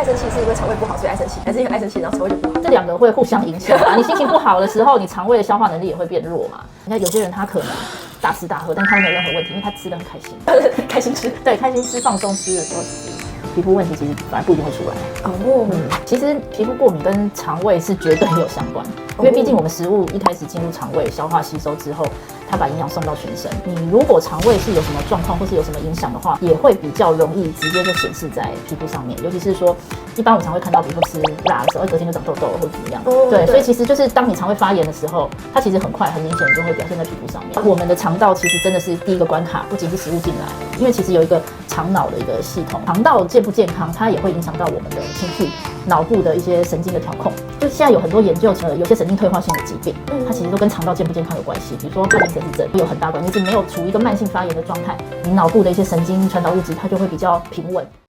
生气是因为肠胃不好所以爱生气，还是因为爱生气然后肠胃就不好？这两个会互相影响啊。你心情不好的时候，你肠胃的消化能力也会变弱嘛。你看有些人他可能大吃大喝，但他没有任何问题，因为他吃得很开心，开心吃，对，开心吃、放松吃的时候，皮肤问题其实反而不一定会出来。其实皮肤过敏跟肠胃是绝对有相关，因为毕竟我们食物一开始进入肠胃消化吸收之后，它把营养送到全身。你如果肠胃是有什么状况或是有什么影响的话，也会比较容易直接就显示在皮肤上面。尤其是说，一般我们常会看到，比如说吃辣的时候，隔天就长痘痘或者怎么样。对，所以其实就是当你肠胃发炎的时候，它其实很快很明显就会表现在皮肤上面。我们的肠道其实真的是第一个关卡，不仅是食物进来，因为其实有一个肠脑的一个系统，肠道健不健康，它也会影响到我们的情绪、脑部的一些神经的调控。就现在有很多研究，有些神经退化性的疾病，它其实都跟肠道健不健康有关系。比如说帕金森氏症有很大关系，是没有处于一个慢性发炎的状态，你脑部的一些神经传导物质它就会比较平稳。